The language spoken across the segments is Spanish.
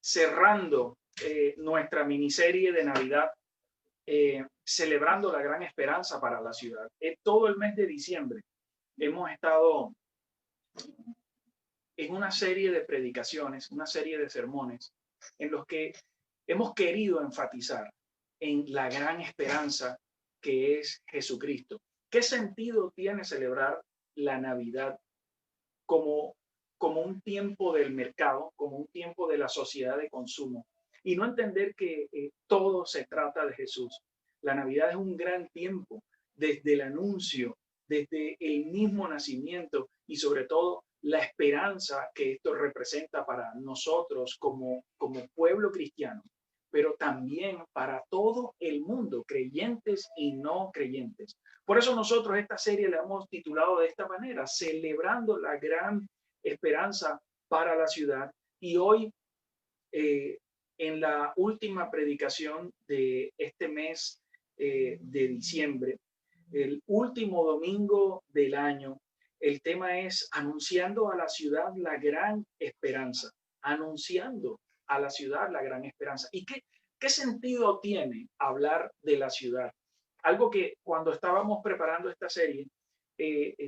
cerrando nuestra miniserie de Navidad, celebrando la gran esperanza para la ciudad. Todo el mes de diciembre hemos estado en una serie de predicaciones, una serie de sermones en los que hemos querido enfatizar en la gran esperanza que es Jesucristo. ¿Qué sentido tiene celebrar la Navidad como un tiempo del mercado, como un tiempo de la sociedad de consumo, y no entender que todo se trata de Jesús? La Navidad es un gran tiempo, desde el anuncio, desde el mismo nacimiento y sobre todo la esperanza que esto representa para nosotros como pueblo cristiano, pero también para todo el mundo, creyentes y no creyentes. Por eso nosotros esta serie la hemos titulado de esta manera, celebrando la gran esperanza para la ciudad. Y hoy, en la última predicación de este mes de diciembre, el último domingo del año, el tema es anunciando a la ciudad la gran esperanza, anunciando a la ciudad la gran esperanza. ¿Y qué sentido tiene hablar de la ciudad? Algo que cuando estábamos preparando esta serie,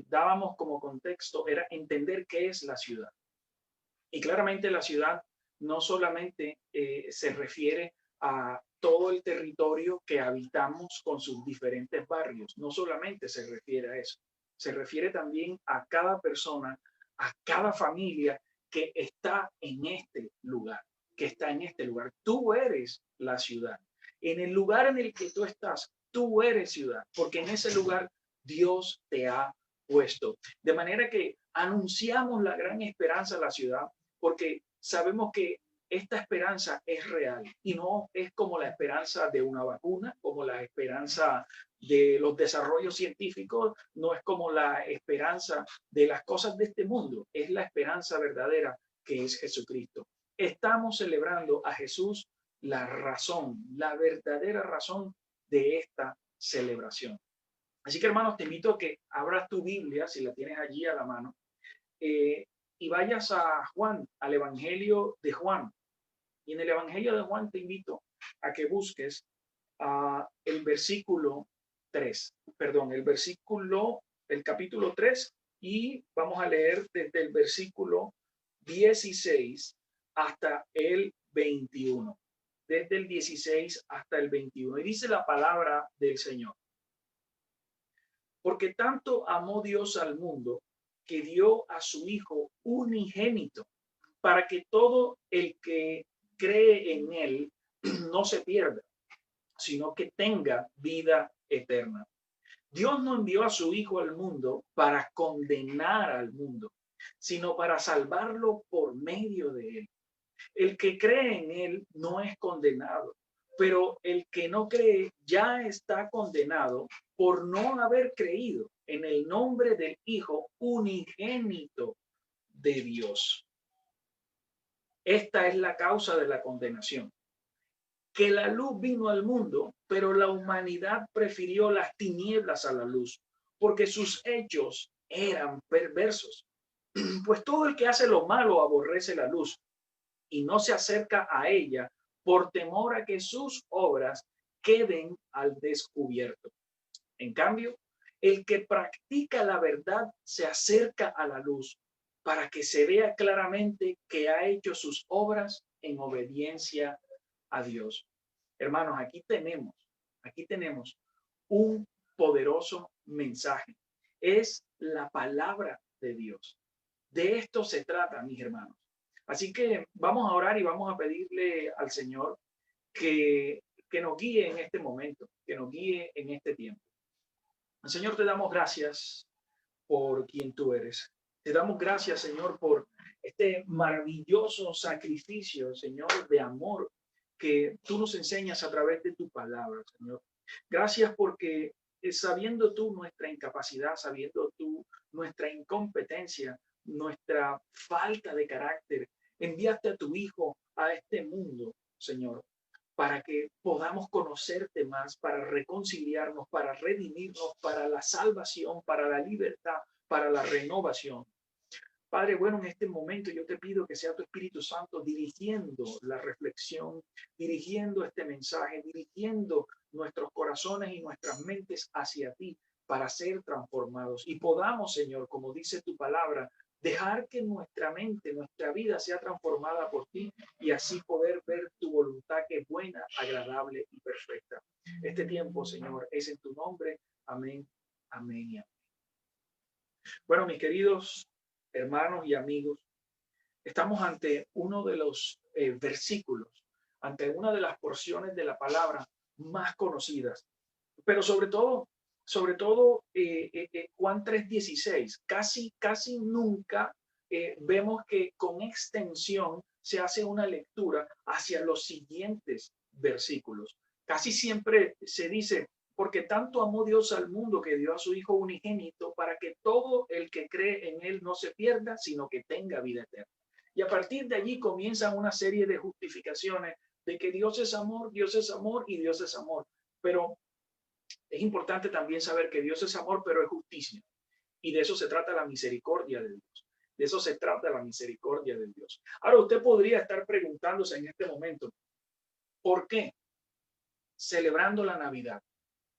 dábamos como contexto, era entender qué es la ciudad. Y claramente la ciudad no solamente se refiere a todo el territorio que habitamos con sus diferentes barrios, no solamente se refiere a eso, se refiere también a cada persona, a cada familia que está en este lugar, que está en este lugar. Tú eres la ciudad. En el lugar en el que tú estás, tú eres ciudad, porque en ese lugar Dios te ha puesto. De manera que anunciamos la gran esperanza a la ciudad, porque sabemos que esta esperanza es real y no es como la esperanza de una vacuna, como la esperanza de los desarrollos científicos, no es como la esperanza de las cosas de este mundo, es la esperanza verdadera que es Jesucristo. Estamos celebrando a Jesús, la razón, la verdadera razón de esta celebración. Así que, hermanos, te invito a que abras tu Biblia, si la tienes allí a la mano, y vayas a Juan, al Evangelio de Juan. Y en el Evangelio de Juan te invito a que busques el versículo 3, perdón, el capítulo 3, y vamos a leer desde el versículo 16 hasta el 21. Desde el 16 hasta el 21. Y dice la palabra del Señor. Porque tanto amó Dios al mundo que dio a su Hijo unigénito, para que todo el que cree en él no se pierda, sino que tenga vida eterna. Dios no envió a su Hijo al mundo para condenar al mundo, sino para salvarlo por medio de él. El que cree en él no es condenado, pero el que no cree ya está condenado por no haber creído en el nombre del Hijo unigénito de Dios. Esta es la causa de la condenación, que la luz vino al mundo, pero la humanidad prefirió las tinieblas a la luz, porque sus hechos eran perversos. Pues todo el que hace lo malo aborrece la luz y no se acerca a ella por temor a que sus obras queden al descubierto. En cambio, el que practica la verdad se acerca a la luz para que se vea claramente que ha hecho sus obras en obediencia a Dios. Hermanos, aquí tenemos un poderoso mensaje. Es la palabra de Dios. De esto se trata, mis hermanos. Así que vamos a orar y vamos a pedirle al Señor que nos guíe en este momento, que nos guíe en este tiempo. Señor, te damos gracias por quien tú eres. Te damos gracias, Señor, por este maravilloso sacrificio, Señor, de amor que tú nos enseñas a través de tu palabra, Señor. Gracias porque sabiendo tú nuestra incapacidad, sabiendo tú nuestra incompetencia, nuestra falta de carácter, enviaste a tu Hijo a este mundo, Señor, para que podamos conocerte más, para reconciliarnos, para redimirnos, para la salvación, para la libertad, para la renovación. Padre, bueno, en este momento yo te pido que sea tu Espíritu Santo dirigiendo la reflexión, dirigiendo este mensaje, dirigiendo nuestros corazones y nuestras mentes hacia ti para ser transformados. Y podamos, Señor, como dice tu palabra, dejar que nuestra mente, nuestra vida sea transformada por ti y así poder ver tu voluntad que es buena, agradable y perfecta. Este tiempo, Señor, es en tu nombre. Amén, amén y amén. Bueno, mis queridos hermanos y amigos, estamos ante uno de los versículos, ante una de las porciones de la palabra más conocidas, pero sobre todo Juan 3:16, casi nunca vemos que con extensión se hace una lectura hacia los siguientes versículos. Casi siempre se dice, porque tanto amó Dios al mundo que dio a su Hijo unigénito para que todo el que cree en él no se pierda, sino que tenga vida eterna. Y a partir de allí comienzan una serie de justificaciones de que Dios es amor y Dios es amor. Pero es importante también saber que Dios es amor, pero es justicia. Y de eso se trata la misericordia de Dios. De eso se trata la misericordia de Dios. Ahora usted podría estar preguntándose en este momento, ¿por qué celebrando la Navidad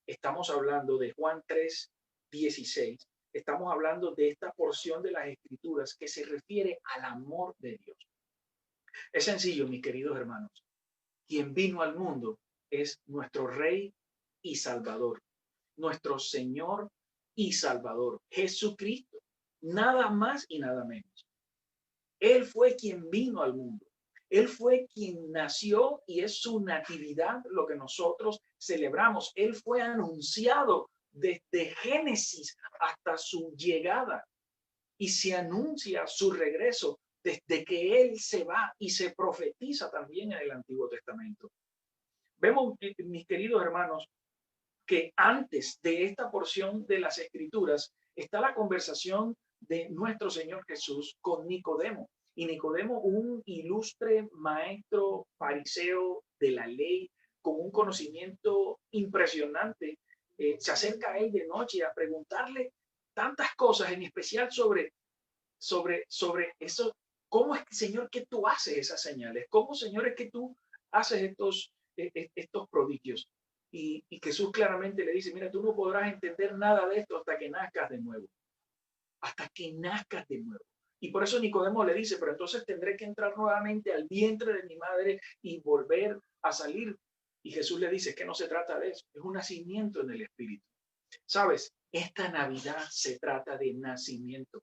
estamos hablando de Juan 3:16? Estamos hablando de esta porción de las Escrituras que se refiere al amor de Dios. Es sencillo, mis queridos hermanos. Quien vino al mundo es nuestro Rey y Salvador, nuestro Señor y Salvador, Jesucristo. Nada más y nada menos. Él fue quien vino al mundo. Él fue quien nació y es su natividad lo que nosotros celebramos. Él fue anunciado desde Génesis hasta su llegada y se anuncia su regreso desde que Él se va y se profetiza también en el Antiguo Testamento. Vemos, mis queridos hermanos, que antes de esta porción de las Escrituras está la conversación de nuestro Señor Jesús con Nicodemo. Y Nicodemo, un ilustre maestro fariseo de la ley, con un conocimiento impresionante, se acerca a él de noche a preguntarle tantas cosas, en especial sobre eso. ¿Cómo es, Señor, que tú haces esas señales? ¿Cómo, Señor, es que tú haces estos prodigios? Y Jesús claramente le dice, mira, tú no podrás entender nada de esto hasta que nazcas de nuevo. Hasta que nazcas de nuevo. Y por eso Nicodemo le dice, pero entonces tendré que entrar nuevamente al vientre de mi madre y volver a salir. Y Jesús le dice que no se trata de eso, es un nacimiento en el Espíritu. ¿Sabes? Esta Navidad se trata de nacimiento.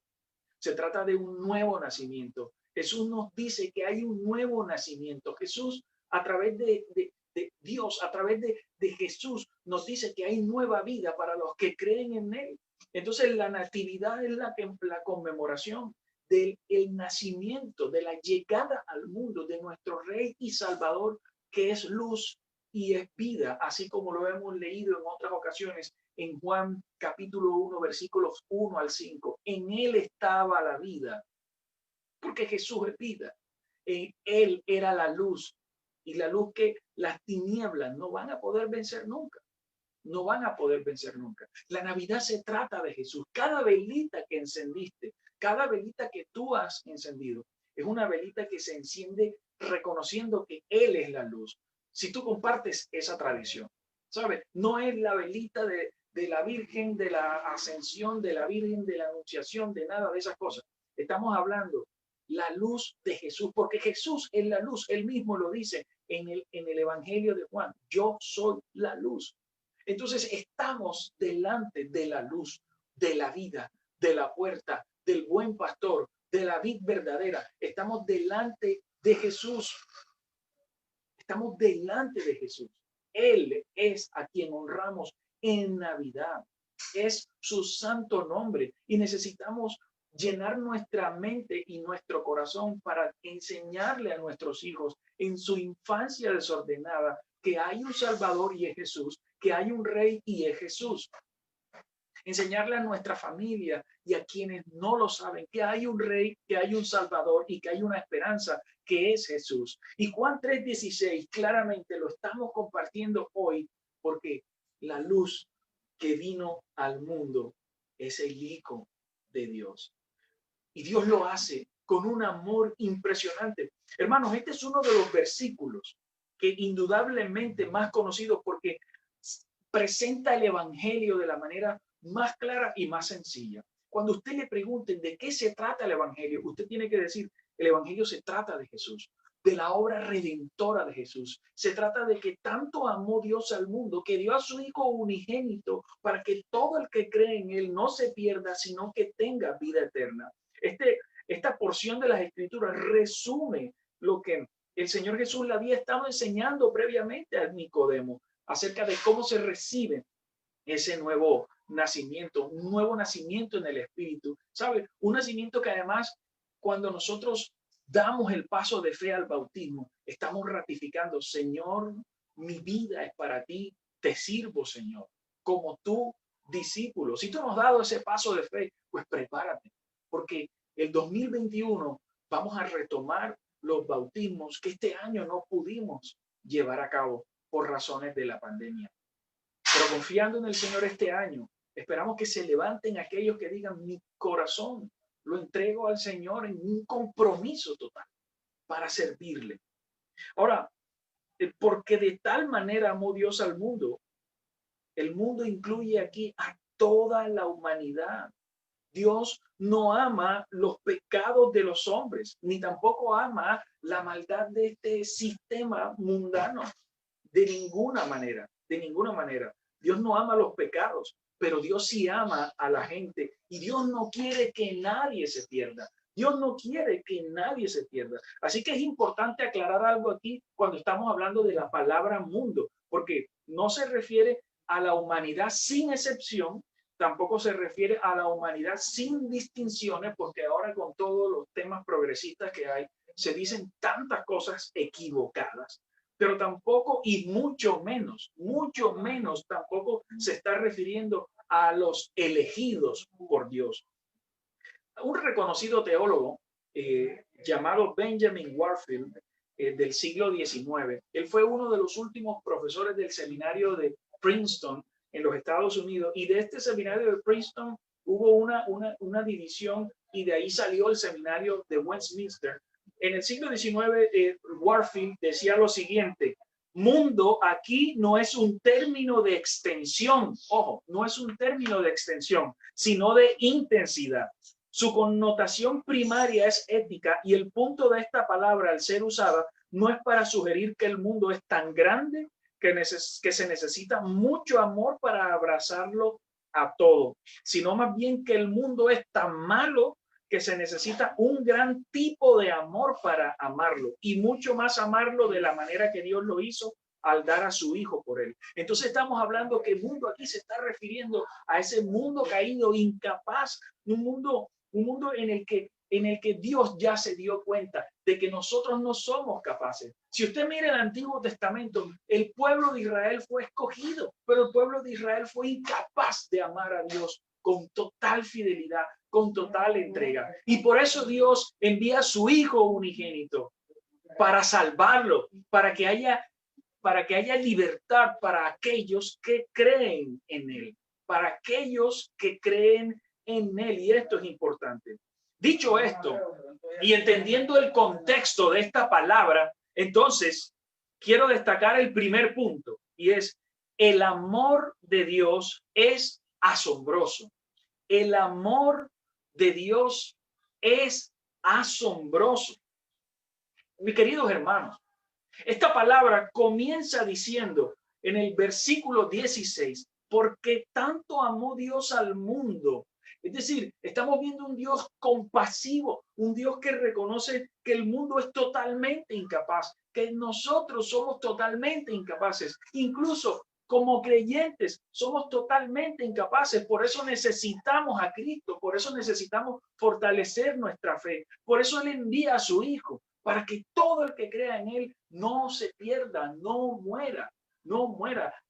Se trata de un nuevo nacimiento. Jesús nos dice que hay un nuevo nacimiento. Jesús, a través de Dios, a través de Jesús, nos dice que hay nueva vida para los que creen en Él. Entonces, la natividad es la conmemoración del nacimiento, de la llegada al mundo de nuestro Rey y Salvador, que es luz y es vida, así como lo hemos leído en otras ocasiones en Juan capítulo 1, versículos 1 al 5. En él estaba la vida, porque Jesús es vida. En él era la luz, y la luz que las tinieblas no van a poder vencer nunca. No van a poder vencer nunca. La Navidad se trata de Jesús. Cada velita que encendiste, cada velita que tú has encendido, es una velita que se enciende reconociendo que Él es la luz. Si tú compartes esa tradición, ¿sabes? No es la velita de la Virgen, de la Ascensión, de la Virgen, de la Anunciación, de nada de esas cosas. Estamos hablando la luz de Jesús, porque Jesús es la luz. Él mismo lo dice en el Evangelio de Juan. Yo soy la luz. Entonces estamos delante de la luz, de la vida, de la puerta, del buen pastor, de la vid verdadera. Estamos delante de Jesús. Estamos delante de Jesús. Él es a quien honramos en Navidad. Es su santo nombre y necesitamos llenar nuestra mente y nuestro corazón para enseñarle a nuestros hijos en su infancia desordenada que hay un Salvador y es Jesús, que hay un Rey y es Jesús. Enseñarle a nuestra familia y a quienes no lo saben que hay un Rey, que hay un Salvador y que hay una esperanza que es Jesús. Y Juan 3:16 claramente lo estamos compartiendo hoy porque la luz que vino al mundo es el Hijo de Dios. Y Dios lo hace con un amor impresionante. Hermanos, este es uno de los versículos que indudablemente más conocidos porque presenta el evangelio de la manera más clara y más sencilla. Cuando usted le pregunten de qué se trata el evangelio, usted tiene que decir, el evangelio se trata de Jesús, de la obra redentora de Jesús. Se trata de que tanto amó Dios al mundo que dio a su Hijo unigénito para que todo el que cree en él no se pierda, sino que tenga vida eterna. Esta porción de las Escrituras resume lo que el Señor Jesús le había estado enseñando previamente a Nicodemo acerca de cómo se recibe ese nuevo nacimiento, un nuevo nacimiento en el Espíritu. ¿Sabe? Un nacimiento que además, cuando nosotros damos el paso de fe al bautismo, estamos ratificando, Señor, mi vida es para ti, te sirvo, Señor, como tu discípulo. Si tú nos has dado ese paso de fe, pues prepárate, porque el 2021 vamos a retomar los bautismos que este año no pudimos llevar a cabo por razones de la pandemia. Pero confiando en el Señor este año, esperamos que se levanten aquellos que digan, mi corazón lo entrego al Señor en un compromiso total para servirle. Ahora, porque de tal manera amó Dios al mundo, el mundo incluye aquí a toda la humanidad. Dios no ama los pecados de los hombres, ni tampoco ama la maldad de este sistema mundano. De ninguna manera, de ninguna manera. Dios no ama los pecados, pero Dios sí ama a la gente y Dios no quiere que nadie se pierda. Dios no quiere que nadie se pierda. Así que es importante aclarar algo aquí cuando estamos hablando de la palabra mundo, porque no se refiere a la humanidad sin excepción, tampoco se refiere a la humanidad sin distinciones, porque ahora con todos los temas progresistas que hay, se dicen tantas cosas equivocadas, pero tampoco y mucho menos tampoco se está refiriendo a los elegidos por Dios. Un reconocido teólogo llamado Benjamin Warfield del siglo XIX, él fue uno de los últimos profesores del seminario de Princeton en los Estados Unidos, y de este seminario de Princeton hubo una división y de ahí salió el seminario de Westminster. En el siglo XIX, Warfield decía lo siguiente: mundo aquí no es un término de extensión, ojo, no es un término de extensión, sino de intensidad. Su connotación primaria es ética y el punto de esta palabra al ser usada no es para sugerir que el mundo es tan grande que se necesita mucho amor para abrazarlo a todo, sino más bien que el mundo es tan malo que se necesita un gran tipo de amor para amarlo y mucho más amarlo de la manera que Dios lo hizo al dar a su hijo por él. Entonces estamos hablando que el mundo aquí se está refiriendo a ese mundo caído, incapaz, un mundo en el que Dios ya se dio cuenta de que nosotros no somos capaces. Si usted mira el Antiguo Testamento, el pueblo de Israel fue escogido, pero el pueblo de Israel fue incapaz de amar a Dios con total fidelidad, con total entrega. Y por eso Dios envía a su Hijo unigénito para salvarlo, para que haya libertad para aquellos que creen en Él, para aquellos que creen en Él. Y esto es importante. Dicho esto, y entendiendo el contexto de esta palabra, entonces quiero destacar el primer punto, y es: el amor de Dios es asombroso. El amor de Dios es asombroso. Mis queridos hermanos, esta palabra comienza diciendo en el versículo 16, porque tanto amó Dios al mundo. Es decir, estamos viendo un Dios compasivo, un Dios que reconoce que el mundo es totalmente incapaz, que nosotros somos totalmente incapaces, incluso como creyentes somos totalmente incapaces. Por eso necesitamos a Cristo, por eso necesitamos fortalecer nuestra fe, por eso Él envía a su Hijo, para que todo el que crea en Él no se pierda, no muera.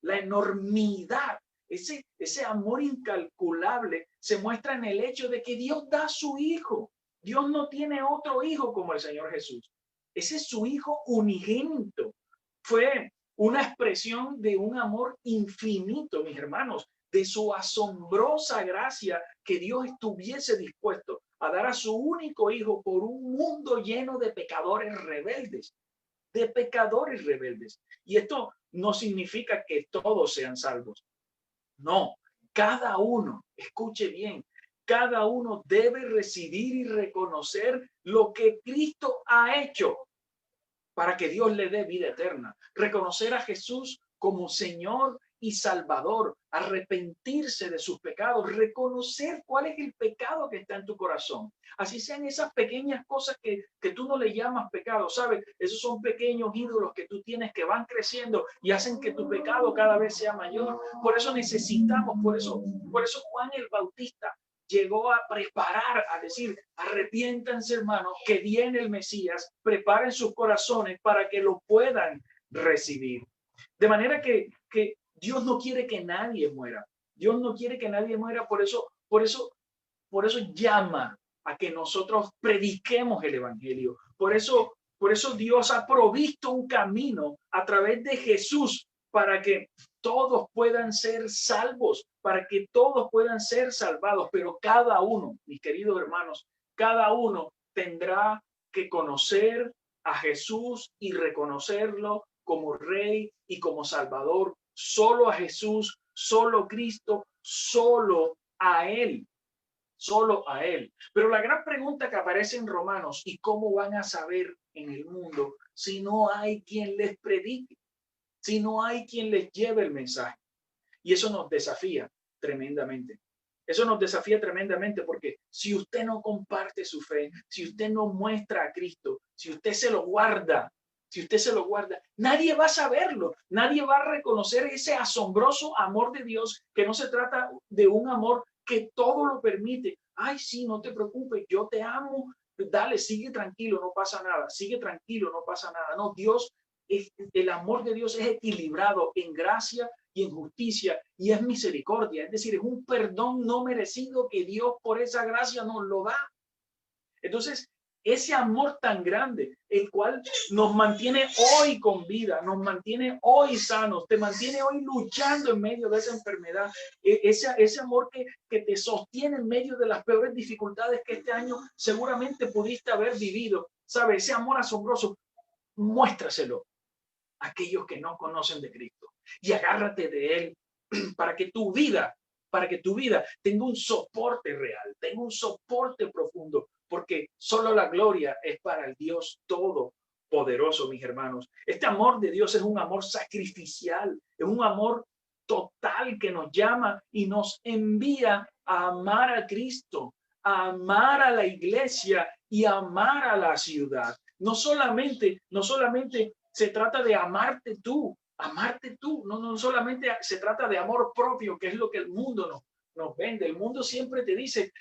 La enormidad, ese amor incalculable se muestra en el hecho de que Dios da a su Hijo. Dios no tiene otro hijo como el Señor Jesús. Ese es su Hijo unigénito. Fue una expresión de un amor infinito, mis hermanos, de su asombrosa gracia, que Dios estuviese dispuesto a dar a su único hijo por un mundo lleno de pecadores rebeldes, de pecadores rebeldes. Y esto no significa que todos sean salvos. No, cada uno, escuche bien, cada uno debe recibir y reconocer lo que Cristo ha hecho para que Dios le dé vida eterna. Reconocer a Jesús como Señor y Salvador, arrepentirse de sus pecados, reconocer cuál es el pecado que está en tu corazón. Así sean esas pequeñas cosas que tú no le llamas pecado, ¿sabes? Esos son pequeños ídolos que tú tienes que van creciendo y hacen que tu pecado cada vez sea mayor. Por eso necesitamos, por eso Juan el Bautista llegó a preparar, a decir, arrepiéntanse, hermanos, que viene el Mesías, preparen sus corazones para que lo puedan recibir. De manera que Dios no quiere que nadie muera. Dios no quiere que nadie muera, por eso llama a que nosotros prediquemos el evangelio. Por eso Dios ha provisto un camino a través de Jesús para que todos puedan ser salvos, para que todos puedan ser salvados, pero cada uno, mis queridos hermanos, cada uno tendrá que conocer a Jesús y reconocerlo como Rey y como Salvador. Solo a Jesús, solo Cristo, solo a Él. Solo a Él. Pero la gran pregunta que aparece en Romanos, ¿y cómo van a saber en el mundo si no hay quien les predique? Si no hay quien les lleve el mensaje. Y eso nos desafía tremendamente. Eso nos desafía tremendamente porque si usted no comparte su fe, si usted no muestra a Cristo, si usted se lo guarda, nadie va a saberlo, nadie va a reconocer ese asombroso amor de Dios, que no se trata de un amor que todo lo permite. Ay, sí, no te preocupes, yo te amo, dale, sigue tranquilo, no pasa nada, sigue tranquilo, no pasa nada. No, el amor de Dios es equilibrado en gracia y en justicia y es misericordia, es decir, es un perdón no merecido que Dios por esa gracia nos lo da. Entonces, ese amor tan grande, el cual nos mantiene hoy con vida, nos mantiene hoy sanos, te mantiene hoy luchando en medio de esa enfermedad, ese amor que te sostiene en medio de las peores dificultades que este año seguramente pudiste haber vivido, ¿sabes? Ese amor asombroso, muéstraselo a aquellos que no conocen de Cristo y agárrate de Él para que tu vida tenga un soporte real, tenga un soporte profundo, porque solo la gloria es para el Dios todopoderoso, mis hermanos. Este amor de Dios es un amor sacrificial, es un amor total que nos llama y nos envía a amar a Cristo, a amar a la iglesia y a amar a la ciudad. No solamente se trata de amarte tú, no solamente se trata de amor propio, que es lo que el mundo nos vende. El mundo siempre te dice,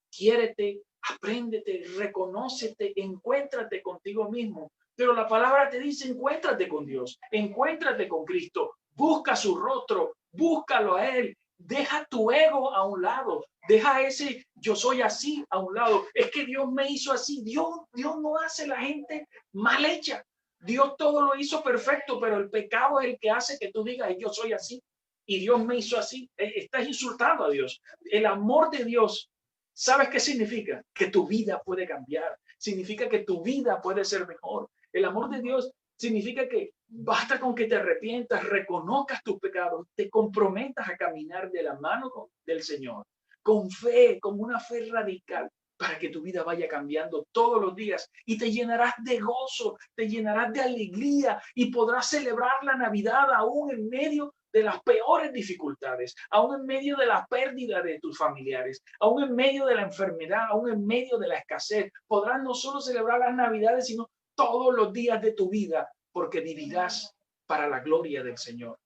quiérete, apréndete, reconócete, encuéntrate contigo mismo. Pero la palabra te dice, encuéntrate con Dios, encuéntrate con Cristo, busca su rostro, búscalo a Él, deja tu ego a un lado, deja ese yo soy así a un lado. Es que Dios me hizo así. Dios no hace la gente mal hecha. Dios todo lo hizo perfecto, pero el pecado es el que hace que tú digas, yo soy así y Dios me hizo así. Estás insultando a Dios. El amor de Dios, ¿sabes qué significa? Que tu vida puede cambiar. Significa que tu vida puede ser mejor. El amor de Dios significa que basta con que te arrepientas, reconozcas tus pecados, te comprometas a caminar de la mano del Señor, con fe, con una fe radical, para que tu vida vaya cambiando todos los días y te llenarás de gozo, te llenarás de alegría y podrás celebrar la Navidad aún en medio de las peores dificultades, aún en medio de la pérdida de tus familiares, aún en medio de la enfermedad, aún en medio de la escasez. Podrás no solo celebrar las Navidades, sino todos los días de tu vida, porque vivirás para la gloria del Señor.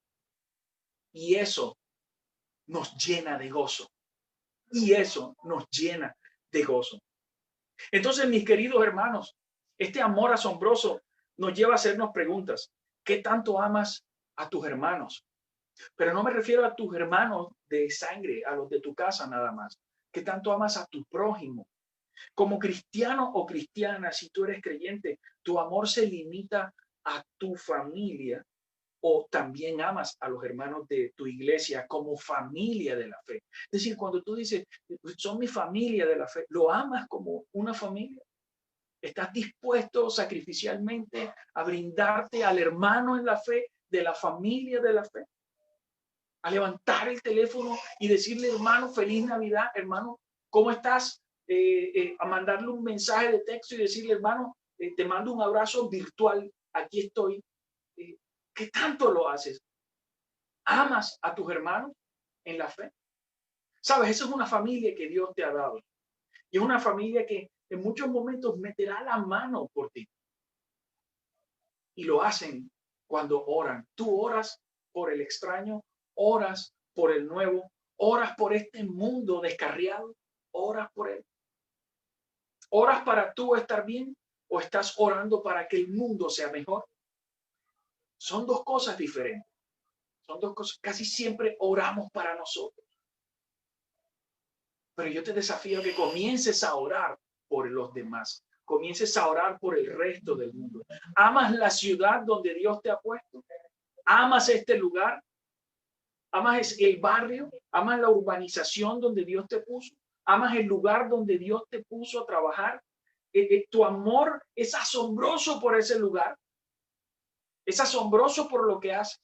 Y eso nos llena de gozo. Y eso nos llena de gozo. Entonces, mis queridos hermanos, este amor asombroso nos lleva a hacernos preguntas. ¿Qué tanto amas a tus hermanos? Pero no me refiero a tus hermanos de sangre, a los de tu casa nada más. ¿Qué tanto amas a tu prójimo? Como cristiano o cristiana, si tú eres creyente, tu amor se limita a tu familia o también amas a los hermanos de tu iglesia como familia de la fe? Es decir, cuando tú dices, son mi familia de la fe, ¿lo amas como una familia? ¿Estás dispuesto sacrificialmente a brindarte al hermano en la fe de la familia de la fe? A levantar el teléfono y decirle, hermano, feliz Navidad, hermano, ¿cómo estás? A mandarle un mensaje de texto y decirle, hermano, te mando un abrazo virtual, aquí estoy. ¿Qué tanto lo haces? ¿Amas a tus hermanos en la fe? Sabes, esa es una familia que Dios te ha dado. Y es una familia que en muchos momentos meterá la mano por ti. Y lo hacen cuando oran. Tú oras por el extraño, oras por el nuevo, oras por este mundo descarriado, oras por él. ¿Oras para tú estar bien o estás orando para que el mundo sea mejor? Son dos cosas diferentes. Son dos cosas. Casi siempre oramos para nosotros. Pero yo te desafío a que comiences a orar por los demás. Comiences a orar por el resto del mundo. ¿Amas la ciudad donde Dios te ha puesto? ¿Amas este lugar? ¿Amas el barrio? ¿Amas la urbanización donde Dios te puso? ¿Amas el lugar donde Dios te puso a trabajar? Tu amor es asombroso por ese lugar. Es asombroso por lo que haces.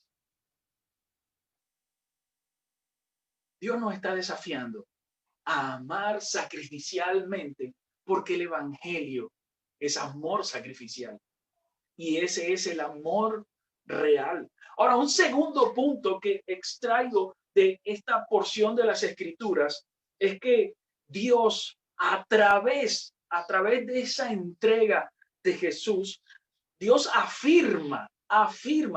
Dios nos está desafiando a amar sacrificialmente, porque el evangelio es amor sacrificial. Y ese es el amor real. Ahora, un segundo punto que extraigo de esta porción de las escrituras es que Dios, a través de esa entrega de Jesús, Dios afirma,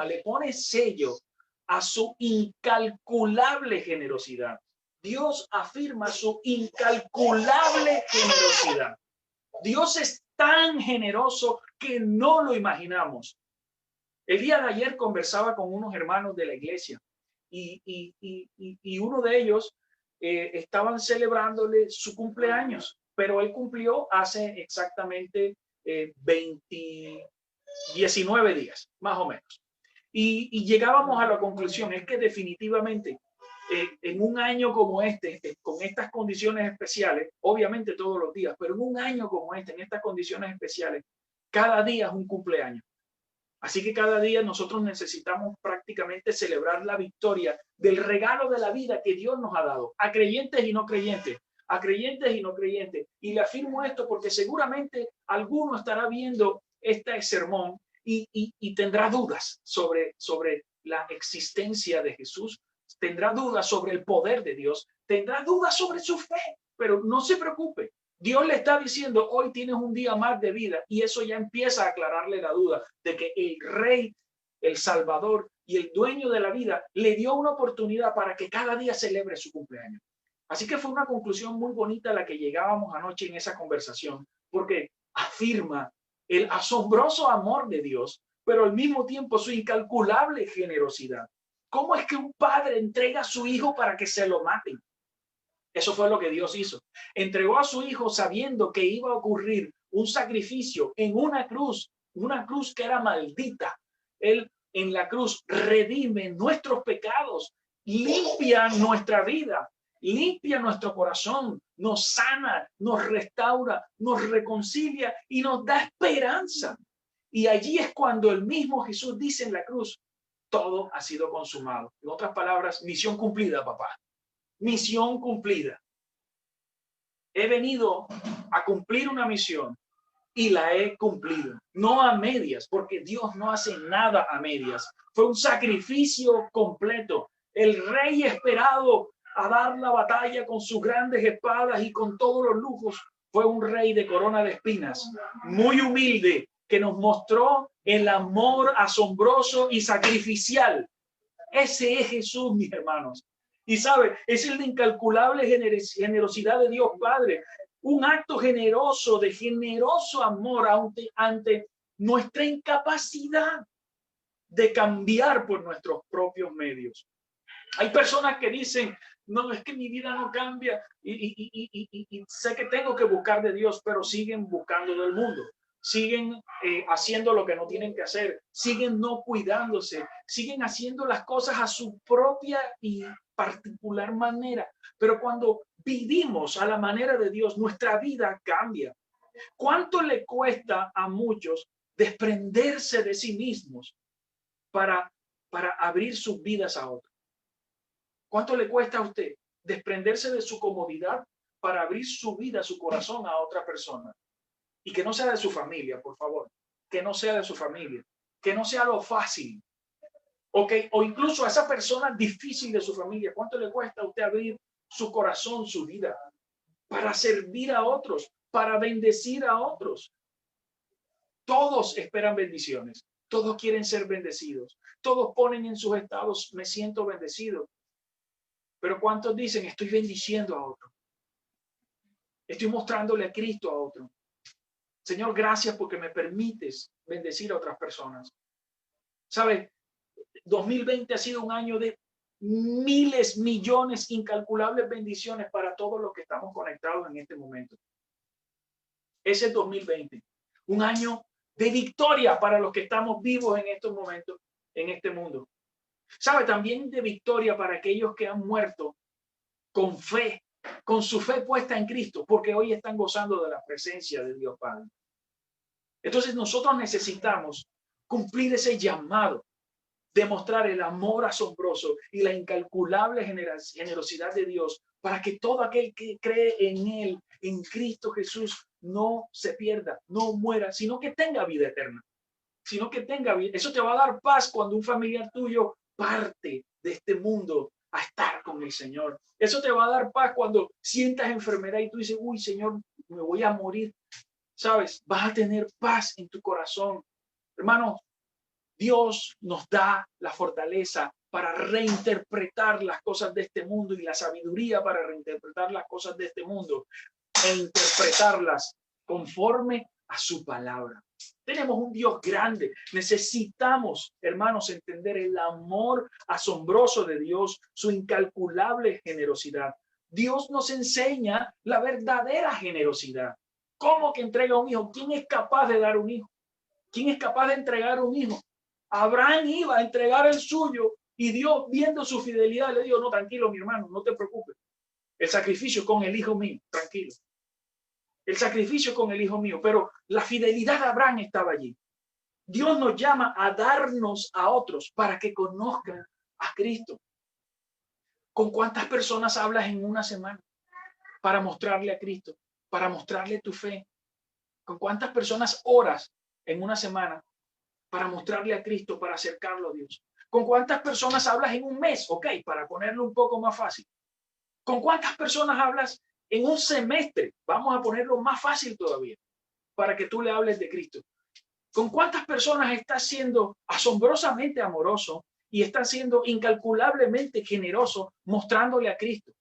le pone sello a su incalculable generosidad. Dios afirma su incalculable generosidad. Dios es tan generoso que no lo imaginamos. El día de ayer conversaba con unos hermanos de la iglesia y uno de ellos estaban celebrándole su cumpleaños, pero él cumplió hace exactamente 19 días, más o menos. Y llegábamos a la conclusión, es que definitivamente en un año como este, con estas condiciones especiales, obviamente todos los días, pero en un año como este, en estas condiciones especiales, cada día es un cumpleaños. Así que cada día nosotros necesitamos prácticamente celebrar la victoria del regalo de la vida que Dios nos ha dado, a creyentes y no creyentes, a creyentes y no creyentes. Y le afirmo esto porque seguramente alguno estará viendo este sermón y tendrá dudas sobre la existencia de Jesús, tendrá dudas sobre el poder de Dios, tendrá dudas sobre su fe, pero no se preocupe. Dios le está diciendo, hoy tienes un día más de vida, y eso ya empieza a aclararle la duda de que el Rey, el Salvador y el dueño de la vida le dio una oportunidad para que cada día celebre su cumpleaños. Así que fue una conclusión muy bonita a la que llegábamos anoche en esa conversación, porque afirma el asombroso amor de Dios, pero al mismo tiempo su incalculable generosidad. ¿Cómo es que un padre entrega a su hijo para que se lo maten? Eso fue lo que Dios hizo. Entregó a su hijo sabiendo que iba a ocurrir un sacrificio en una cruz que era maldita. Él en la cruz redime nuestros pecados, limpia nuestra vida, limpia nuestro corazón, nos sana, nos restaura, nos reconcilia y nos da esperanza. Y allí es cuando el mismo Jesús dice en la cruz, todo ha sido consumado. En otras palabras, misión cumplida, papá. Misión cumplida. He venido a cumplir una misión y la he cumplido. No a medias, porque Dios no hace nada a medias. Fue un sacrificio completo. El rey esperado a dar la batalla con sus grandes espadas y con todos los lujos fue un rey de corona de espinas, muy humilde, que nos mostró el amor asombroso y sacrificial. Ese es Jesús, mis hermanos. Y sabe, es el de incalculable generosidad de Dios Padre. Un acto generoso, de generoso amor ante nuestra incapacidad de cambiar por nuestros propios medios. Hay personas que dicen, no, es que mi vida no cambia y sé que tengo que buscar de Dios, pero siguen buscando del mundo. siguen haciendo lo que no tienen que hacer, siguen no cuidándose, siguen haciendo las cosas a su propia y particular manera. Pero cuando vivimos a la manera de Dios, nuestra vida cambia. ¿Cuánto le cuesta a muchos desprenderse de sí mismos para abrir sus vidas a otros? ¿Cuánto le cuesta a usted desprenderse de su comodidad para abrir su vida, su corazón a otra persona? Y que no sea de su familia, por favor. Que no sea de su familia. Que no sea lo fácil. O incluso a esa persona difícil de su familia. ¿Cuánto le cuesta a usted abrir su corazón, su vida, para servir a otros, para bendecir a otros? Todos esperan bendiciones. Todos quieren ser bendecidos. Todos ponen en sus estados, me siento bendecido. Pero ¿cuántos dicen, estoy bendiciendo a otro? Estoy mostrándole a Cristo a otro. Señor, gracias porque me permites bendecir a otras personas. ¿Sabe? 2020 ha sido un año de miles, millones, incalculables bendiciones para todos los que estamos conectados en este momento. Ese es 2020. Un año de victoria para los que estamos vivos en estos momentos, en este mundo. ¿Sabe? También de victoria para aquellos que han muerto con fe, con su fe puesta en Cristo, porque hoy están gozando de la presencia de Dios Padre. Entonces nosotros necesitamos cumplir ese llamado, demostrar el amor asombroso y la incalculable generosidad de Dios para que todo aquel que cree en Él, en Cristo Jesús, no se pierda, no muera, sino que tenga vida eterna. Sino que tenga vida. Eso te va a dar paz cuando un familiar tuyo parte de este mundo a estar con el Señor. Eso te va a dar paz cuando sientas enfermedad y tú dices, uy, Señor, me voy a morir. ¿Sabes? Vas a tener paz en tu corazón. Hermanos, Dios nos da la fortaleza para reinterpretar las cosas de este mundo y la sabiduría para reinterpretar las cosas de este mundo e interpretarlas conforme a su palabra. Tenemos un Dios grande. Necesitamos, hermanos, entender el amor asombroso de Dios, su incalculable generosidad. Dios nos enseña la verdadera generosidad. ¿Cómo que entrega un hijo? ¿Quién es capaz de dar un hijo? ¿Quién es capaz de entregar un hijo? Abraham iba a entregar el suyo y Dios, viendo su fidelidad, le dijo, no, tranquilo, mi hermano, no te preocupes. El sacrificio con el hijo mío, tranquilo. El sacrificio con el hijo mío, pero la fidelidad de Abraham estaba allí. Dios nos llama a darnos a otros para que conozcan a Cristo. ¿Con cuántas personas hablas en una semana para mostrarle a Cristo, para mostrarle tu fe? ¿Con cuántas personas oras en una semana para mostrarle a Cristo, para acercarlo a Dios? ¿Con cuántas personas hablas en un mes? Ok, para ponerlo un poco más fácil. ¿Con cuántas personas hablas en un semestre? Vamos a ponerlo más fácil todavía, para que tú le hables de Cristo. ¿Con cuántas personas estás siendo asombrosamente amoroso y estás siendo incalculablemente generoso mostrándole a Cristo?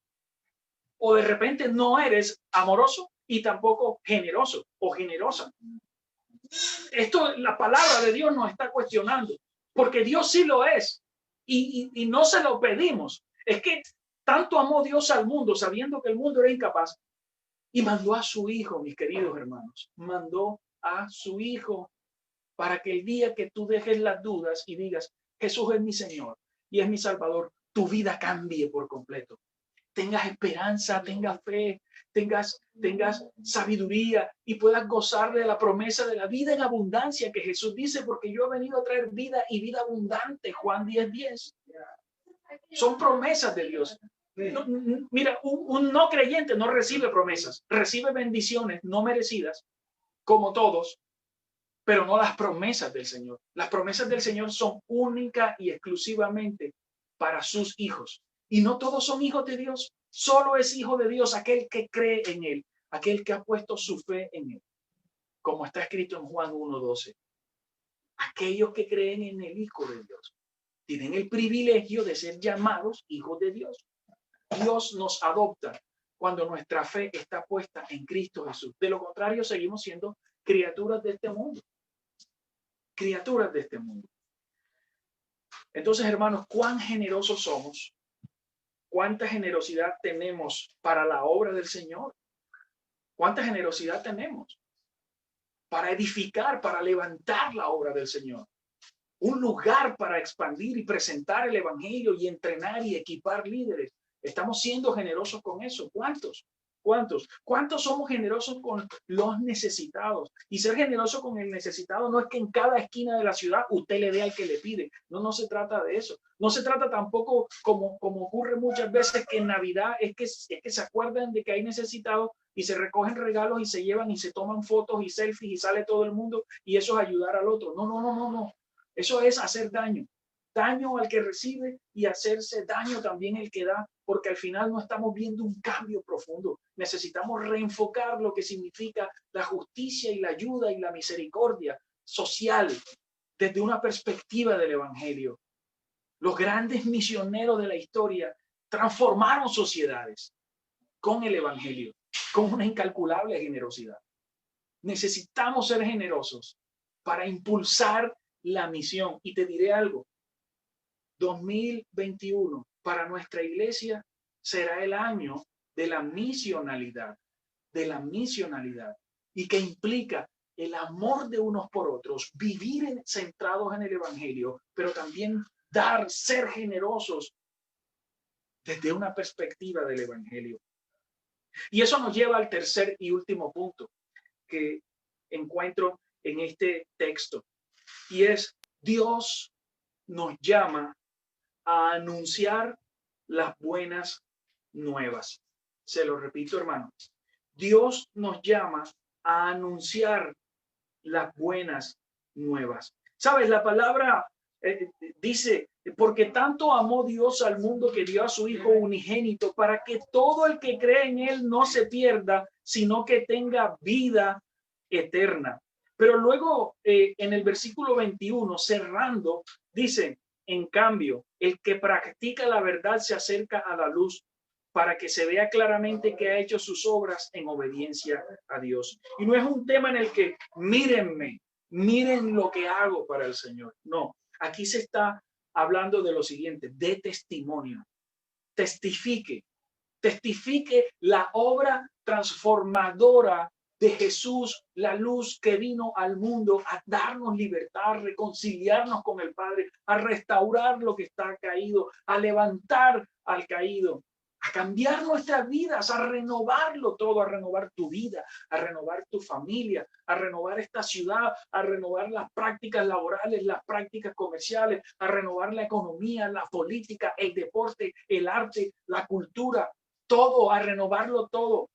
O de repente no eres amoroso y tampoco generoso o generosa. Esto, la palabra de Dios nos está cuestionando, porque Dios sí lo es y no se lo pedimos. Es que tanto amó Dios al mundo, sabiendo que el mundo era incapaz, y mandó a su hijo, mis queridos hermanos, mandó a su hijo para que el día que tú dejes las dudas y digas, Jesús es mi Señor y es mi Salvador, tu vida cambie por completo. Tengas esperanza, tengas fe, tengas sabiduría y puedas gozar de la promesa de la vida en abundancia que Jesús dice, porque yo he venido a traer vida y vida abundante, Juan 10:10. Son promesas de Dios. No, mira, un no creyente no recibe promesas, recibe bendiciones no merecidas, como todos, pero no las promesas del Señor. Las promesas del Señor son únicas y exclusivamente para sus hijos. Y no todos son hijos de Dios. Solo es hijo de Dios aquel que cree en Él, aquel que ha puesto su fe en Él. Como está escrito en Juan 1:12. Aquellos que creen en el Hijo de Dios tienen el privilegio de ser llamados hijos de Dios. Dios nos adopta cuando nuestra fe está puesta en Cristo Jesús. De lo contrario, seguimos siendo criaturas de este mundo. Criaturas de este mundo. Entonces, hermanos, ¿cuán generosos somos? ¿Cuánta generosidad tenemos para la obra del Señor? ¿Cuánta generosidad tenemos para edificar, para levantar la obra del Señor. Un lugar para expandir y presentar el evangelio y entrenar y equipar líderes. Estamos siendo generosos con eso. ¿Cuántos? ¿Cuántos? ¿Cuántos somos generosos con los necesitados? Y ser generoso con el necesitado no es que en cada esquina de la ciudad usted le dé al que le pide. No, no se trata de eso. No se trata tampoco como ocurre muchas veces que en Navidad es que se acuerdan de que hay necesitados y se recogen regalos y se llevan y se toman fotos y selfies y sale todo el mundo y eso es ayudar al otro. No, no, no, no, no. Eso es hacer daño. Daño al que recibe y hacerse daño también el que da, porque al final no estamos viendo un cambio profundo. Necesitamos reenfocar lo que significa la justicia y la ayuda y la misericordia social desde una perspectiva del evangelio. Los grandes misioneros de la historia transformaron sociedades con el evangelio, con una incalculable generosidad. Necesitamos ser generosos para impulsar la misión. Y te diré algo, 2021 para nuestra iglesia será el año de la misionalidad, y que implica el amor de unos por otros, vivir centrados en el evangelio, pero también ser generosos desde una perspectiva del evangelio. Y eso nos lleva al tercer y último punto que encuentro en este texto, y es: Dios nos llama a anunciar las buenas nuevas. Se lo repito, hermanos. Dios nos llama a anunciar las buenas nuevas. ¿Sabes? La palabra dice, porque tanto amó Dios al mundo que dio a su Hijo unigénito para que todo el que cree en él no se pierda, sino que tenga vida eterna. Pero luego en el versículo 21, cerrando, dice: en cambio, el que practica la verdad se acerca a la luz para que se vea claramente que ha hecho sus obras en obediencia a Dios. Y no es un tema en el que mírenme, miren lo que hago para el Señor. No, aquí se está hablando de lo siguiente, de testimonio. Testifique la obra transformadora de Jesús, la luz que vino al mundo a darnos libertad, a reconciliarnos con el Padre, a restaurar lo que está caído, a levantar al caído, a cambiar nuestras vidas, a renovarlo todo, a renovar tu vida, a renovar tu familia, a renovar esta ciudad, a renovar las prácticas laborales, las prácticas comerciales, a renovar la economía, la política, el deporte, el arte, la cultura, todo, a renovarlo todo.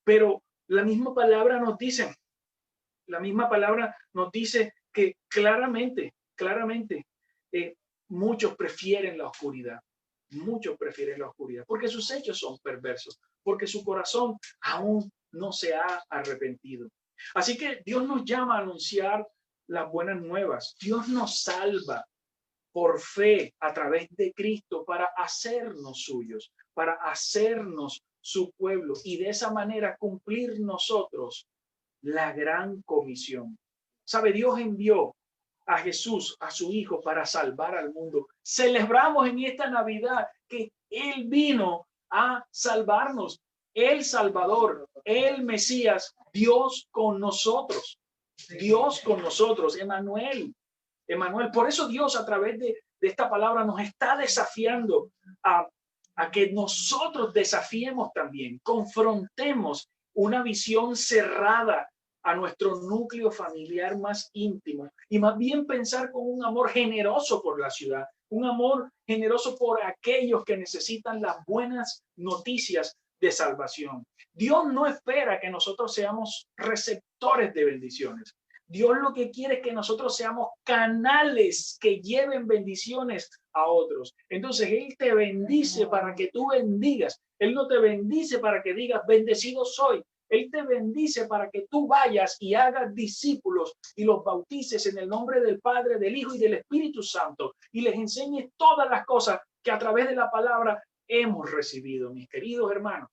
Pero la misma palabra nos dice que claramente, muchos prefieren la oscuridad. Muchos prefieren la oscuridad porque sus hechos son perversos, porque su corazón aún no se ha arrepentido. Así que Dios nos llama a anunciar las buenas nuevas. Dios nos salva por fe a través de Cristo para hacernos suyos, para hacernos su pueblo y de esa manera cumplir nosotros la gran comisión. ¿Sabe? Dios envió a Jesús, a su Hijo, para salvar al mundo. Celebramos en esta Navidad que Él vino a salvarnos. El Salvador, el Mesías, Dios con nosotros. Dios con nosotros, Emmanuel. Por eso Dios a través de esta palabra nos está desafiando a que nosotros desafiemos también, confrontemos una visión cerrada a nuestro núcleo familiar más íntimo y más bien pensar con un amor generoso por la ciudad, un amor generoso por aquellos que necesitan las buenas noticias de salvación. Dios no espera que nosotros seamos receptores de bendiciones. Dios lo que quiere es que nosotros seamos canales que lleven bendiciones a otros. Entonces Él te bendice para que tú bendigas. Él no te bendice para que digas bendecido soy. Él te bendice para que tú vayas y hagas discípulos y los bautices en el nombre del Padre, del Hijo y del Espíritu Santo y les enseñes todas las cosas que a través de la palabra hemos recibido. Mis queridos hermanos,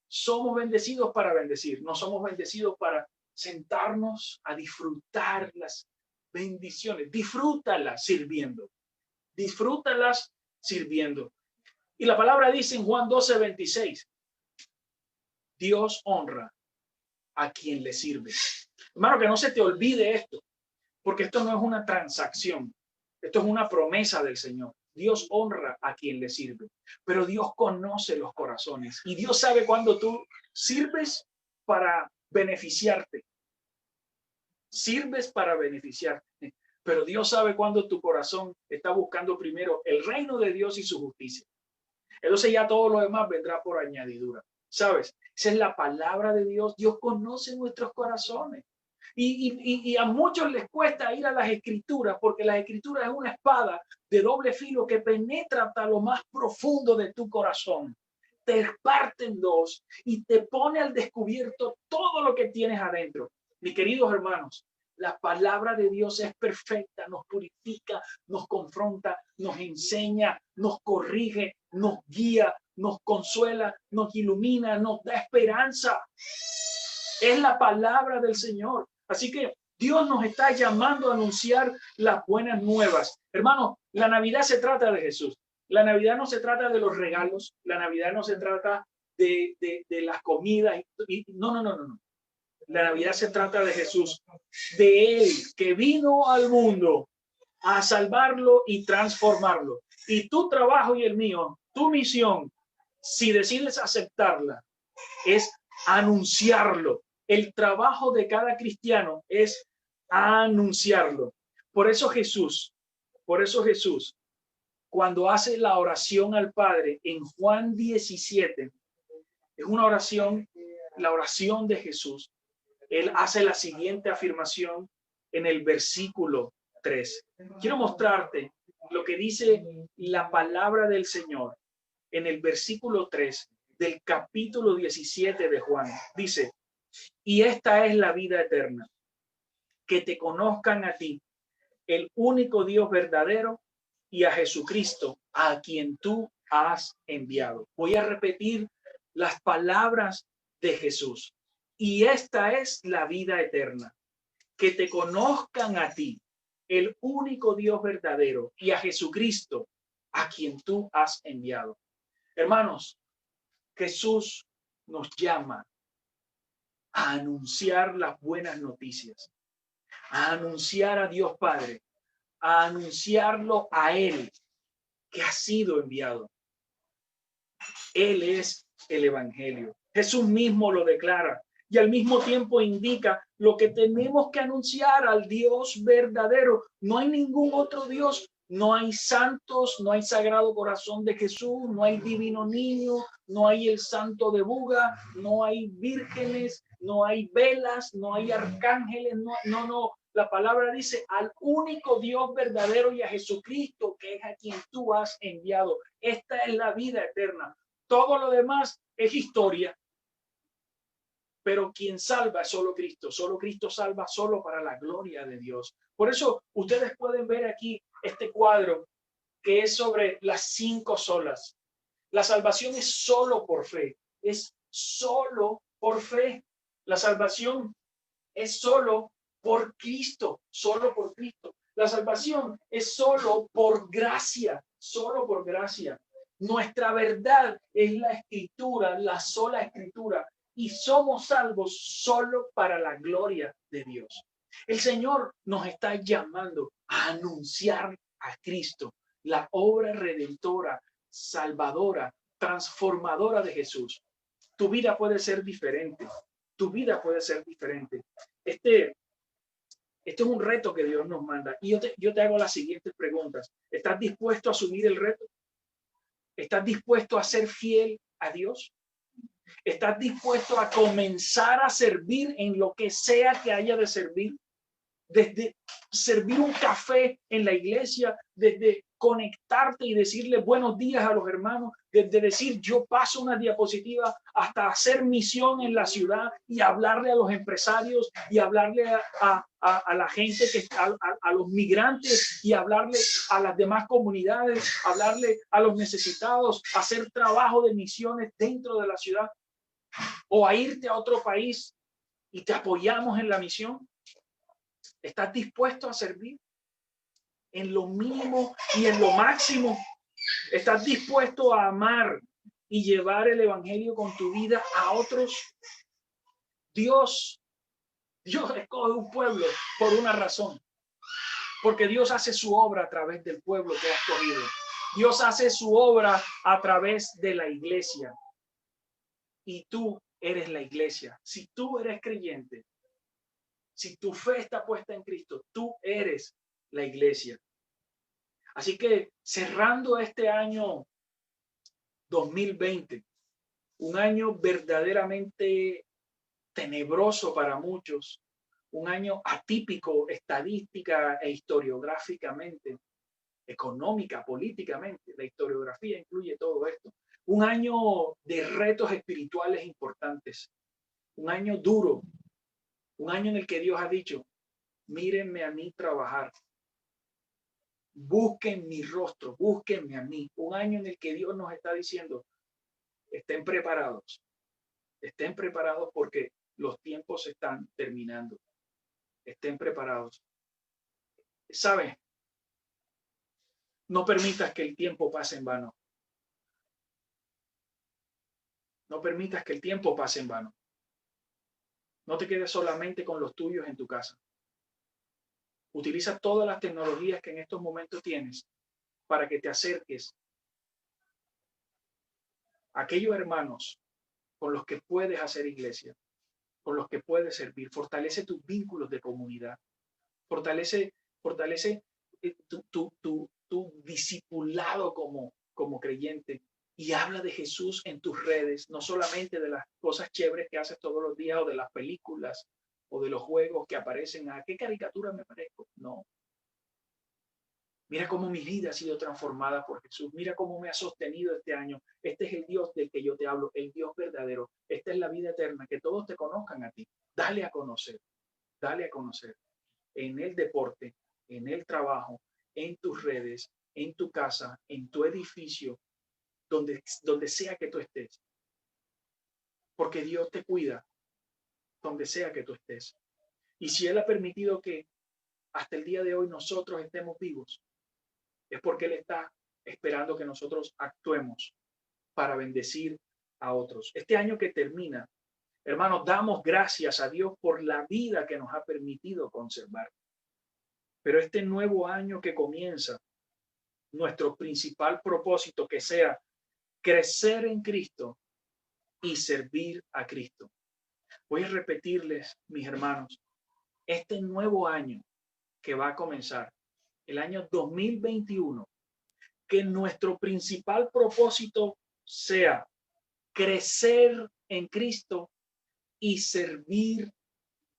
somos bendecidos para bendecir, no somos bendecidos para sentarnos a disfrutar las bendiciones. Disfrútalas sirviendo. Disfrútalas sirviendo. Y la palabra dice en Juan 12:26, Dios honra a quien le sirve. Hermano, que no se te olvide esto, porque esto no es una transacción, esto es una promesa del Señor. Dios honra a quien le sirve, pero Dios conoce los corazones y Dios sabe cuando tú sirves para beneficiarte. Sirves para beneficiarte, pero Dios sabe cuando tu corazón está buscando primero el reino de Dios y su justicia. Entonces ya todo lo demás vendrá por añadidura. ¿Sabes? Esa es la palabra de Dios. Dios conoce nuestros corazones. Y a muchos les cuesta ir a las escrituras porque las escrituras es una espada de doble filo que penetra hasta lo más profundo de tu corazón. Te parte en dos y te pone al descubierto todo lo que tienes adentro. Mis queridos hermanos, la palabra de Dios es perfecta, nos purifica, nos confronta, nos enseña, nos corrige, nos guía, nos consuela, nos ilumina, nos da esperanza. Es la palabra del Señor. Así que Dios nos está llamando a anunciar las buenas nuevas. Hermanos, la Navidad se trata de Jesús. La Navidad no se trata de los regalos. La Navidad no se trata de las comidas. No. La Navidad se trata de Jesús, de Él que vino al mundo a salvarlo y transformarlo. Y tu trabajo y el mío, tu misión, si decides aceptarla, es anunciarlo. El trabajo de cada cristiano es anunciarlo. Por eso Jesús, cuando hace la oración al Padre en Juan 17, es una oración, la oración de Jesús. Él hace la siguiente afirmación en el versículo 3. Quiero mostrarte lo que dice la palabra del Señor en el versículo 3 del capítulo 17 de Juan. Dice, y esta es la vida eterna, que te conozcan a ti, el único Dios verdadero, y a Jesucristo, a quien tú has enviado. Voy a repetir las palabras de Jesús. Y esta es la vida eterna, que te conozcan a ti, el único Dios verdadero, y a Jesucristo, a quien tú has enviado. Hermanos, Jesús nos llama a anunciar las buenas noticias, a anunciar a Dios Padre, a anunciarlo a Él, que ha sido enviado. Él es el Evangelio. Jesús mismo lo declara y al mismo tiempo indica lo que tenemos que anunciar al Dios verdadero. No hay ningún otro Dios. No hay santos, no hay Sagrado Corazón de Jesús, no hay Divino Niño, no hay el Santo de Buga, no hay vírgenes, no hay velas, no hay arcángeles, no. La palabra dice al único Dios verdadero y a Jesucristo, que es a quien tú has enviado. Esta es la vida eterna. Todo lo demás es historia. Pero quien salva es solo Cristo. Solo Cristo salva, solo para la gloria de Dios. Por eso ustedes pueden ver aquí este cuadro que es sobre las 5 solas. La salvación es solo por fe. Es solo por fe. La salvación es solo por Cristo. Solo por Cristo. La salvación es solo por gracia. Solo por gracia. Nuestra verdad es la escritura, la sola escritura. Y somos salvos solo para la gloria de Dios. El Señor nos está llamando a anunciar a Cristo, la obra redentora, salvadora, transformadora de Jesús. Tu vida puede ser diferente. Tu vida puede ser diferente. Este es un reto que Dios nos manda. Y yo te hago las siguientes preguntas. ¿Estás dispuesto a asumir el reto? ¿Estás dispuesto a ser fiel a Dios? ¿Estás dispuesto a comenzar a servir en lo que sea que haya de servir? Desde servir un café en la iglesia, desde conectarte y decirle buenos días a los hermanos, desde decir yo paso una diapositiva hasta hacer misión en la ciudad y hablarle a los empresarios y hablarle a la gente, a los migrantes y hablarle a las demás comunidades, hablarle a los necesitados, hacer trabajo de misiones dentro de la ciudad o a irte a otro país y te apoyamos en la misión. ¿Estás dispuesto a servir en lo mínimo y en lo máximo? ¿Estás dispuesto a amar y llevar el evangelio con tu vida a otros? Dios escoge un pueblo por una razón. Porque Dios hace su obra a través del pueblo que ha escogido. Dios hace su obra a través de la iglesia. Y tú eres la iglesia. Si tú eres creyente, si tu fe está puesta en Cristo, tú eres la iglesia. Así que cerrando este año 2020, un año verdaderamente tenebroso para muchos, un año atípico estadística e historiográficamente, económica, políticamente. La historiografía incluye todo esto. Un año de retos espirituales importantes, un año duro, un año en el que Dios ha dicho, mírenme a mí trabajar, busquen mi rostro, búsquenme a mí. Un año en el que Dios nos está diciendo, estén preparados porque los tiempos se están terminando. Estén preparados. ¿Sabes? No permitas que el tiempo pase en vano. No permitas que el tiempo pase en vano. No te quedes solamente con los tuyos en tu casa. Utiliza todas las tecnologías que en estos momentos tienes para que te acerques a aquellos hermanos con los que puedes hacer iglesia, con los que puedes servir. Fortalece tus vínculos de comunidad. Fortalece tu discipulado como creyente. Y habla de Jesús en tus redes, no solamente de las cosas chéveres que haces todos los días o de las películas o de los juegos que aparecen. ¿A qué caricatura me parezco? No. Mira cómo mi vida ha sido transformada por Jesús. Mira cómo me ha sostenido este año. Este es el Dios del que yo te hablo, el Dios verdadero. Esta es la vida eterna, que todos te conozcan a ti. Dale a conocer, dale a conocer. En el deporte, en el trabajo, en tus redes, en tu casa, en tu edificio, donde sea que tú estés. Porque Dios te cuida donde sea que tú estés. Y si Él ha permitido que hasta el día de hoy nosotros estemos vivos, es porque Él está esperando que nosotros actuemos para bendecir a otros. Este año que termina, hermanos, damos gracias a Dios por la vida que nos ha permitido conservar. Pero este nuevo año que comienza, nuestro principal propósito que sea crecer en Cristo y servir a Cristo. Voy a repetirles, mis hermanos, este nuevo año que va a comenzar, el año 2021, que nuestro principal propósito sea crecer en Cristo y servir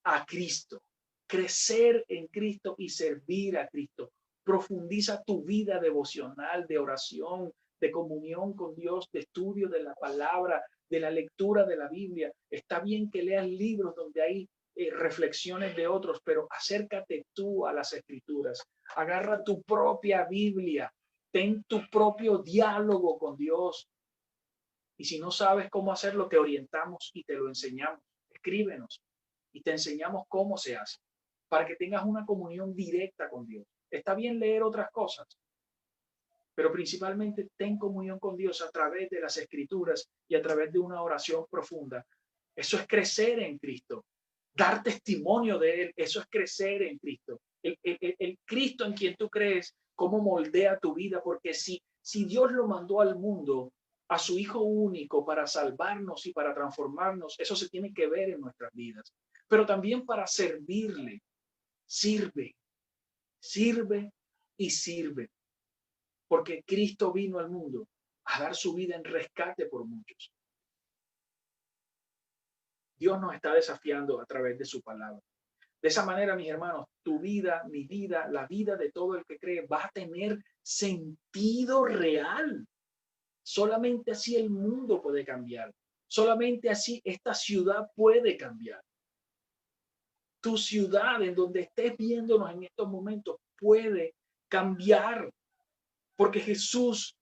a Cristo. Crecer en Cristo y servir a Cristo. Profundiza tu vida devocional, de oración, de comunión con Dios, de estudio de la palabra, de la lectura de la Biblia. Está bien que leas libros donde hay reflexiones de otros, pero acércate tú a las Escrituras. Agarra tu propia Biblia. Ten tu propio diálogo con Dios. Y si no sabes cómo hacerlo, te orientamos y te lo enseñamos. Escríbenos y te enseñamos cómo se hace, para que tengas una comunión directa con Dios. Está bien leer otras cosas, pero principalmente ten comunión con Dios a través de las Escrituras y a través de una oración profunda. Eso es crecer en Cristo. Dar testimonio de Él, eso es crecer en Cristo. El Cristo en quien tú crees, cómo moldea tu vida, porque si Dios lo mandó al mundo, a su Hijo único para salvarnos y para transformarnos, eso se tiene que ver en nuestras vidas. Pero también para servirle. Sirve y sirve. Porque Cristo vino al mundo a dar su vida en rescate por muchos. Dios nos está desafiando a través de su palabra. De esa manera, mis hermanos, tu vida, mi vida, la vida de todo el que cree va a tener sentido real. Solamente así el mundo puede cambiar. Solamente así esta ciudad puede cambiar. Tu ciudad, en donde estés viéndonos en estos momentos, puede cambiar. Porque Jesús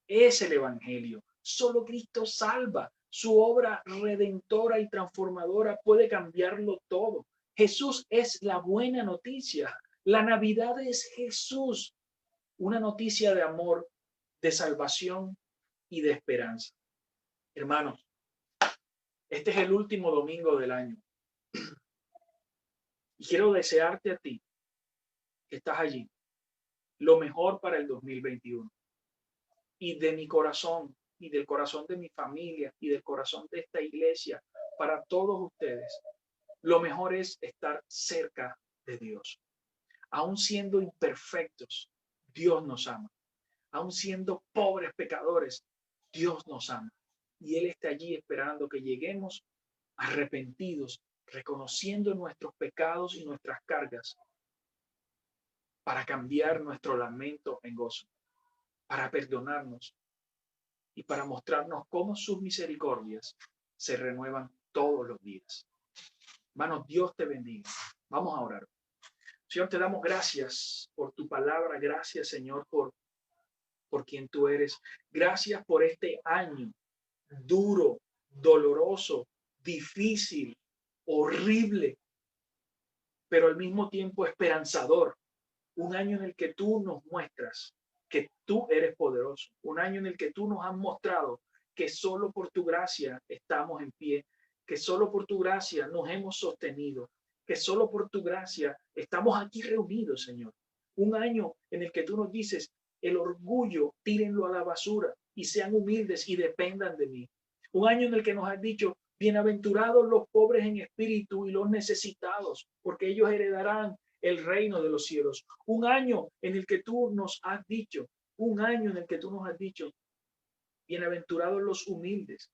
es el Evangelio. Solo Cristo salva. Su obra redentora y transformadora puede cambiarlo todo. Jesús es la buena noticia. La Navidad es Jesús. Una noticia de amor, de salvación y de esperanza. Hermanos, este es el último domingo del año. Y quiero desearte a ti, que estás allí, lo mejor para el 2021. Y de mi corazón, y del corazón de mi familia, y del corazón de esta iglesia, para todos ustedes, lo mejor es estar cerca de Dios. Aún siendo imperfectos, Dios nos ama. Aún siendo pobres pecadores, Dios nos ama. Y Él está allí esperando que lleguemos arrepentidos, reconociendo nuestros pecados y nuestras cargas, para cambiar nuestro lamento en gozo, para perdonarnos y para mostrarnos cómo sus misericordias se renuevan todos los días. Hermanos, Dios te bendiga. Vamos a orar. Señor, te damos gracias por tu palabra. Gracias, Señor, por quien tú eres. Gracias por este año duro, doloroso, difícil, horrible, pero al mismo tiempo esperanzador. Un año en el que tú nos muestras que tú eres poderoso. Un año en el que tú nos has mostrado que solo por tu gracia estamos en pie, que solo por tu gracia nos hemos sostenido, que solo por tu gracia estamos aquí reunidos, Señor. Un año en el que tú nos dices, el orgullo, tírenlo a la basura y sean humildes y dependan de mí. Un año en el que nos has dicho, bienaventurados los pobres en espíritu y los necesitados, porque ellos heredarán el reino de los cielos. Un año en el que tú nos has dicho, bienaventurados los humildes,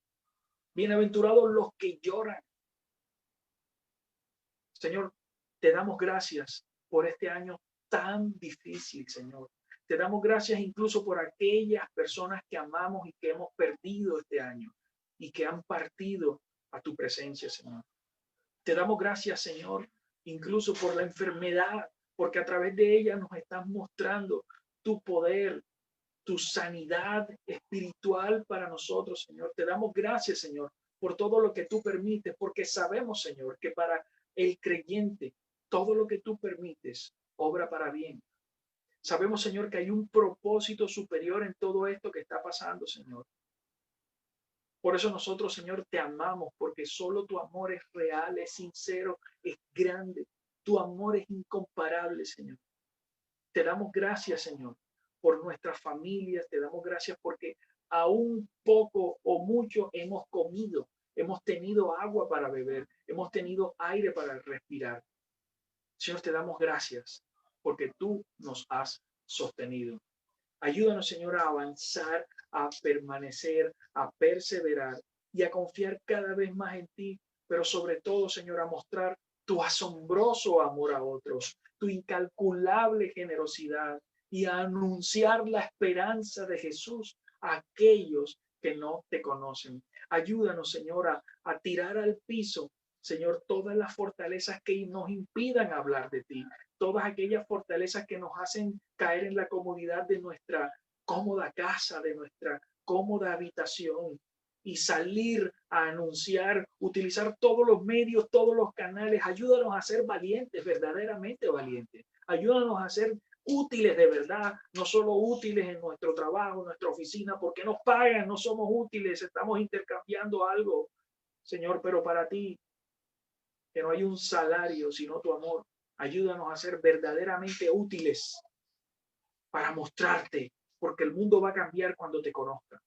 bienaventurados los que lloran. Señor, te damos gracias por este año tan difícil, Señor. Te damos gracias incluso por aquellas personas que amamos y que hemos perdido este año y que han partido a tu presencia, Señor. Te damos gracias, Señor, incluso por la enfermedad, porque a través de ella nos estás mostrando tu poder, tu sanidad espiritual para nosotros, Señor. Te damos gracias, Señor, por todo lo que tú permites, porque sabemos, Señor, que para el creyente todo lo que tú permites obra para bien. Sabemos, Señor, que hay un propósito superior en todo esto que está pasando, Señor. Por eso nosotros, Señor, te amamos, porque solo tu amor es real, es sincero, es grande. Tu amor es incomparable, Señor. Te damos gracias, Señor, por nuestras familias. Te damos gracias porque aún poco o mucho hemos comido, hemos tenido agua para beber, hemos tenido aire para respirar. Señor, te damos gracias porque tú nos has sostenido. Ayúdanos, Señor, a avanzar, a permanecer, a perseverar y a confiar cada vez más en ti, pero sobre todo, Señor, a mostrar tu asombroso amor a otros, tu incalculable generosidad y a anunciar la esperanza de Jesús a aquellos que no te conocen. Ayúdanos, Señor, a tirar al piso, Señor, todas las fortalezas que nos impidan hablar de ti, todas aquellas fortalezas que nos hacen caer en la comodidad de nuestra cómoda casa, de nuestra cómoda habitación y salir a anunciar, utilizar todos los medios, todos los canales. Ayúdanos a ser valientes, verdaderamente valientes. Ayúdanos a ser útiles de verdad, no solo útiles en nuestro trabajo, en nuestra oficina, porque nos pagan, no somos útiles, estamos intercambiando algo, Señor, pero para ti, que no hay un salario, sino tu amor. Ayúdanos a ser verdaderamente útiles para mostrarte, porque el mundo va a cambiar cuando te conozca.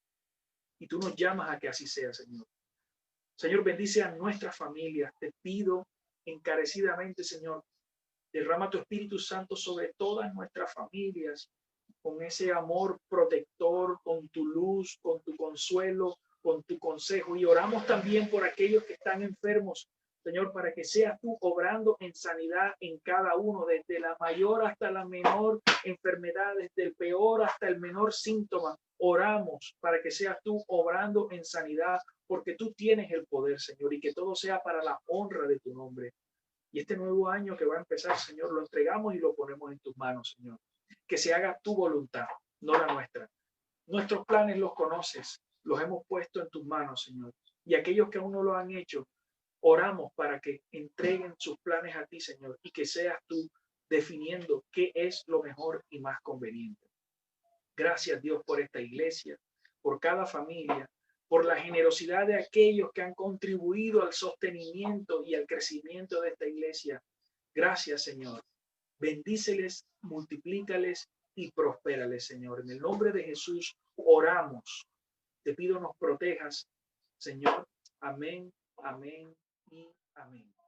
Y tú nos llamas a que así sea, Señor. Señor, bendice a nuestras familias. Te pido encarecidamente, Señor, derrama tu Espíritu Santo sobre todas nuestras familias, con ese amor protector, con tu luz, con tu consuelo, con tu consejo. Y oramos también por aquellos que están enfermos, Señor, para que seas tú obrando en sanidad en cada uno, desde la mayor hasta la menor enfermedad, desde el peor hasta el menor síntoma. Oramos para que seas tú obrando en sanidad, porque tú tienes el poder, Señor, y que todo sea para la honra de tu nombre. Y este nuevo año que va a empezar, Señor, lo entregamos y lo ponemos en tus manos, Señor. Que se haga tu voluntad, no la nuestra. Nuestros planes los conoces, los hemos puesto en tus manos, Señor. Y aquellos que aún no lo han hecho, oramos para que entreguen sus planes a ti, Señor, y que seas tú definiendo qué es lo mejor y más conveniente. Gracias, Dios, por esta iglesia, por cada familia, por la generosidad de aquellos que han contribuido al sostenimiento y al crecimiento de esta iglesia. Gracias, Señor. Bendíceles, multiplícales y prospérales, Señor. En el nombre de Jesús oramos. Te pido nos protejas, Señor. Amén, amén y amén.